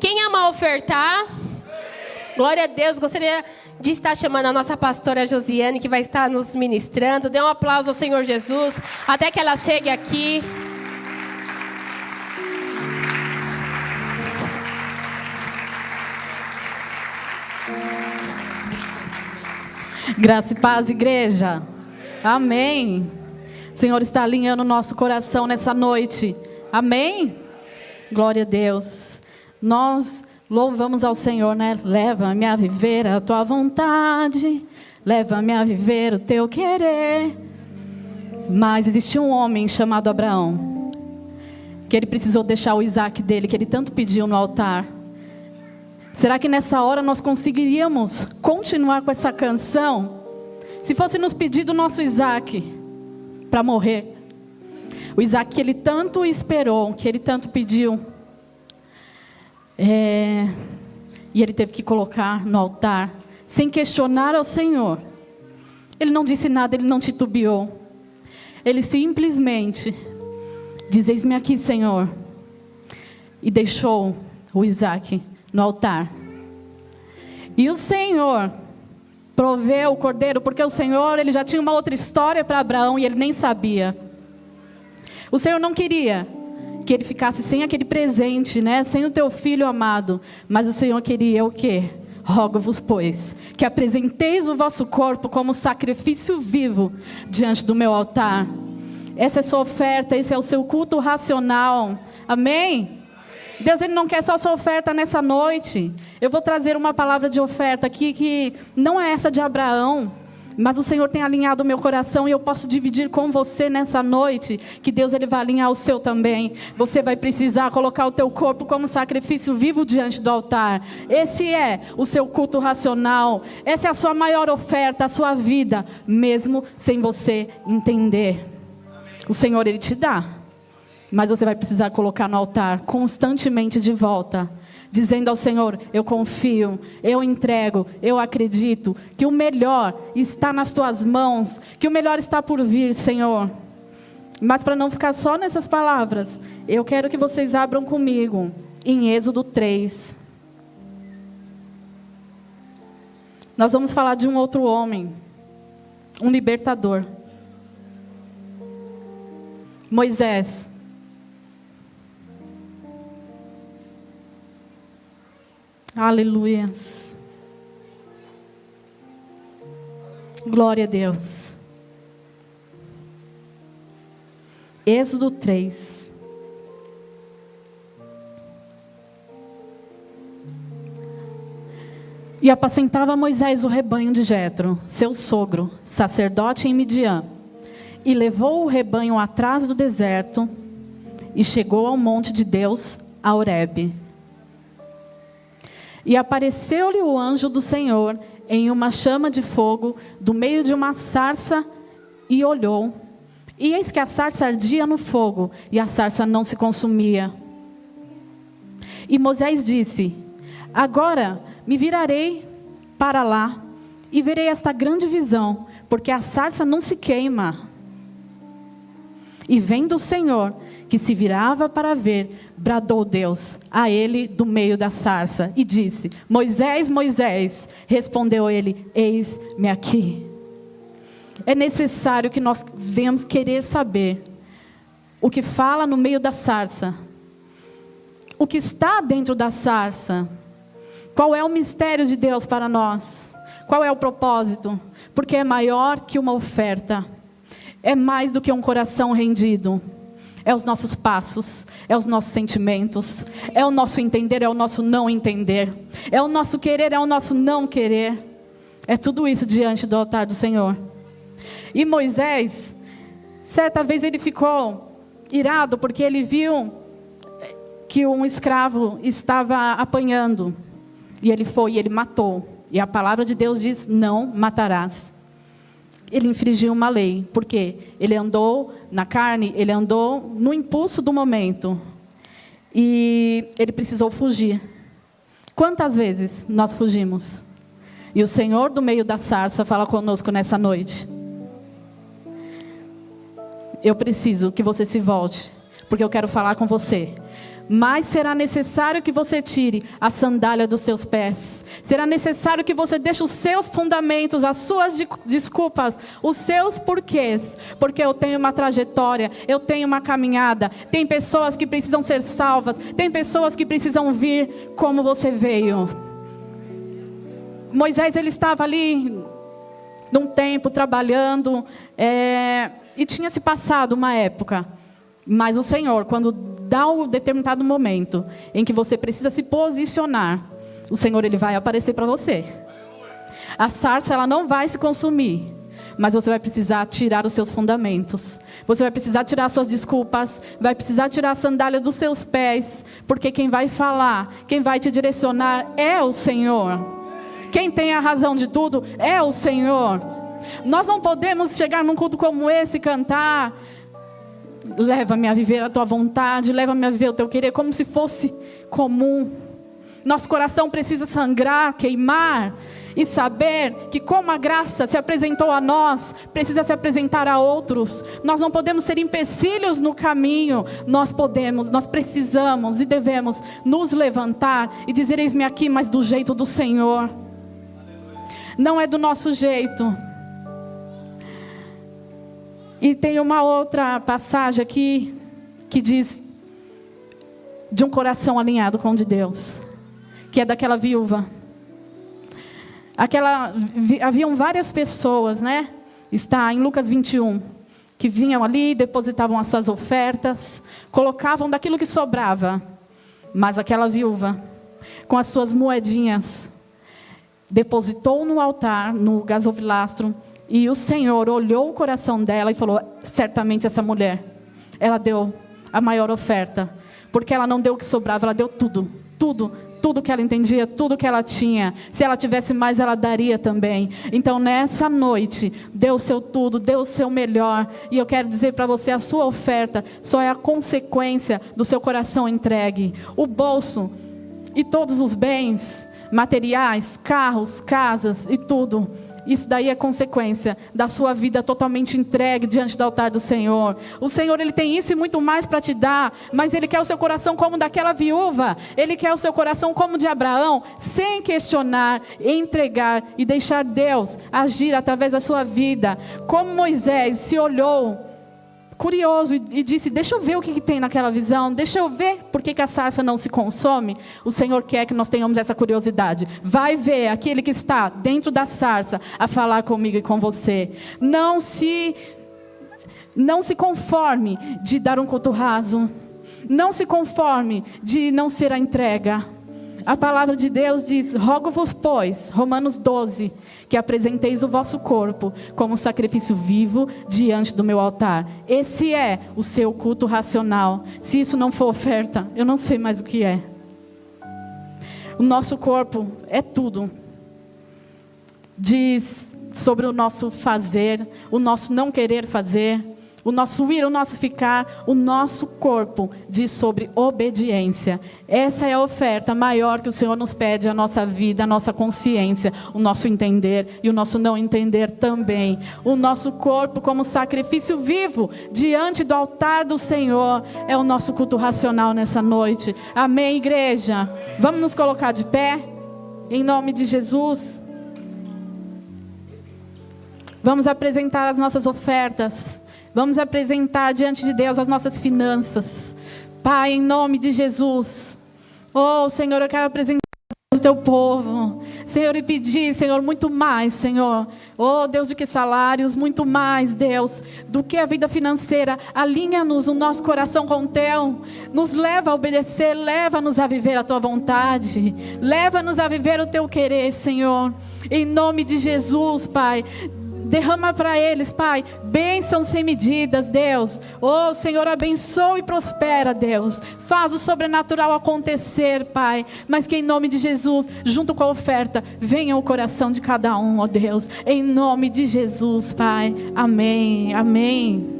Quem ama ofertar? Glória a Deus. Gostaria de estar chamando a nossa pastora Josiane, que vai estar nos ministrando. Dê um aplauso ao Senhor Jesus, até que ela chegue aqui. Graça e paz, igreja. Amém. O Senhor está alinhando o nosso coração nessa noite. Amém. Glória a Deus. Nós louvamos ao Senhor, né? Leva-me a viver a tua vontade, leva-me a viver o teu querer. Mas existia um homem chamado Abraão, que ele precisou deixar o Isaac dele, que ele tanto pediu no altar. Será que nessa hora nós conseguiríamos continuar com essa canção? Se fosse nos pedido o nosso Isaac para morrer. O Isaac que ele tanto esperou, que ele tanto pediu. E ele teve que colocar no altar, sem questionar ao Senhor. Ele não disse nada, ele não titubeou. Ele simplesmente diz: eis-me aqui, Senhor. E deixou o Isaac no altar. E o Senhor proveu o cordeiro, porque o Senhor, ele já tinha uma outra história para Abraão e ele nem sabia. O Senhor não queria que ele ficasse sem aquele presente, né? Sem o teu filho amado. Mas o Senhor queria o quê? Rogo-vos, pois, que apresenteis o vosso corpo como sacrifício vivo diante do meu altar. Essa é a sua oferta, esse é o seu culto racional. Amém? Deus, ele não quer só a sua oferta nessa noite. Eu vou trazer uma palavra de oferta aqui que não é essa de Abraão, mas o Senhor tem alinhado o meu coração e eu posso dividir com você nessa noite, que Deus ele vai alinhar o seu também. Você vai precisar colocar o teu corpo como sacrifício vivo diante do altar. Esse é o seu culto racional. Essa é a sua maior oferta, a sua vida, mesmo sem você entender. O Senhor ele te dá, mas você vai precisar colocar no altar constantemente de volta, dizendo ao Senhor: eu confio, eu entrego, eu acredito que o melhor está nas tuas mãos, que o melhor está por vir, Senhor. Mas para não ficar só nessas palavras, eu quero que vocês abram comigo em Êxodo 3. Nós vamos falar de um outro homem, um libertador. Moisés. Aleluias. Glória a Deus. Êxodo 3. E apacentava Moisés o rebanho de Jetro, seu sogro, sacerdote em Midian. E levou o rebanho atrás do deserto e chegou ao monte de Deus, a Horebe. E apareceu-lhe o anjo do Senhor em uma chama de fogo do meio de uma sarça, e olhou. E eis que a sarça ardia no fogo, e a sarça não se consumia. E Moisés disse: agora me virarei para lá, e verei esta grande visão, porque a sarça não se queima. E vendo o Senhor, que se virava para ver, bradou Deus a ele do meio da sarça, e disse: Moisés, Moisés. Respondeu ele: eis-me aqui. É necessário que nós venhamos querer saber o que fala no meio da sarça, o que está dentro da sarça, qual é o mistério de Deus para nós, qual é o propósito, porque é maior que uma oferta. É mais do que um coração rendido. É os nossos passos, é os nossos sentimentos, é o nosso entender, é o nosso não entender, é o nosso querer, é o nosso não querer. É tudo isso diante do altar do Senhor. E Moisés, certa vez ele ficou irado porque ele viu que um escravo estava apanhando. E ele foi e ele matou. E a palavra de Deus diz: não matarás. Ele infringiu uma lei, porque ele andou na carne, ele andou no impulso do momento. E ele precisou fugir. Quantas vezes nós fugimos? E o Senhor do meio da sarça fala conosco nessa noite: eu preciso que você se volte, porque eu quero falar com você. mas será necessário que você tire a sandália dos seus pés. Será necessário que você deixe os seus fundamentos, as suas desculpas, os seus porquês. Porque eu tenho uma trajetória, eu tenho uma caminhada. Tem pessoas que precisam ser salvas, tem pessoas que precisam vir como você veio. Moisés, ele estava ali num tempo trabalhando, e tinha se passado uma época. Mas o Senhor, quando dá um determinado momento em que você precisa se posicionar, o Senhor, ele vai aparecer para você. A sarça, ela não vai se consumir, mas você vai precisar tirar os seus fundamentos. Você vai precisar tirar suas desculpas, vai precisar tirar a sandália dos seus pés, porque quem vai falar, quem vai te direcionar é o Senhor. Quem tem a razão de tudo é o Senhor. Nós não podemos chegar num culto como esse e cantar: leva-me a viver a tua vontade, leva-me a viver o teu querer, como se fosse comum. Nosso coração precisa sangrar, queimar e saber que como a graça se apresentou a nós, precisa se apresentar a outros. Nós não podemos ser empecilhos no caminho. Nós precisamos e devemos nos levantar e dizer: eis-me aqui, mas do jeito do Senhor. Não é do nosso jeito. E tem uma outra passagem aqui que diz de um coração alinhado com o de Deus, que é daquela viúva. Haviam várias pessoas, né? Está em Lucas 21, que vinham ali, depositavam as suas ofertas, colocavam daquilo que sobrava. Mas aquela viúva, com as suas moedinhas, depositou no altar, no gasovilastro. E o Senhor olhou o coração dela e falou: certamente essa mulher, ela deu a maior oferta, porque ela não deu o que sobrava, ela deu tudo, tudo, tudo que ela entendia, tudo que ela tinha. Se ela tivesse mais, ela daria também. Então nessa noite, dê o seu tudo, dê o seu melhor. E eu quero dizer para você, a sua oferta só é a consequência do seu coração entregue. O bolso e todos os bens materiais, carros, casas e tudo, isso daí é consequência da sua vida totalmente entregue diante do altar do Senhor. O Senhor, ele tem isso e muito mais para te dar, mas Ele quer o seu coração como daquela viúva. Ele quer o seu coração como de Abraão, sem questionar, entregar e deixar Deus agir através da sua vida. Como Moisés se olhou curioso e disse: deixa eu ver o que tem naquela visão, deixa eu ver por que a sarça não se consome. O Senhor quer que nós tenhamos essa curiosidade. Vai ver aquele que está dentro da sarça a falar comigo e com você. Não se conforme de dar um culto raso. Não se conforme de não ser a entrega. A palavra de Deus diz: rogo-vos, pois, Romanos 12, que apresenteis o vosso corpo como sacrifício vivo diante do meu altar. Esse é o seu culto racional. Se isso não for oferta, eu não sei mais o que é. O nosso corpo é tudo. Diz sobre o nosso fazer, o nosso não querer fazer, o nosso ir, o nosso ficar. O nosso corpo diz sobre obediência. Essa é a oferta maior que o Senhor nos pede, a nossa vida, a nossa consciência, o nosso entender e o nosso não entender também. O nosso corpo como sacrifício vivo diante do altar do Senhor é o nosso culto racional nessa noite. Amém, igreja? Vamos nos colocar de pé em nome de Jesus. Vamos apresentar as nossas ofertas. Vamos apresentar diante de Deus as nossas finanças. Pai, em nome de Jesus. Oh, Senhor, eu quero apresentar o teu povo. Senhor, e pedir, Senhor, muito mais, Senhor. Oh, Deus, do que salários, muito mais, Deus, do que a vida financeira. Alinha-nos o nosso coração com o teu. Nos leva a obedecer, leva-nos a viver a tua vontade. Leva-nos a viver o teu querer, Senhor. Em nome de Jesus, Pai. Derrama para eles, Pai, bênçãos sem medidas, Deus. Oh, Senhor, abençoa e prospera, Deus. Faz o sobrenatural acontecer, Pai. Mas que em nome de Jesus, junto com a oferta, venha o coração de cada um, ó Deus. Em nome de Jesus, Pai. Amém, amém.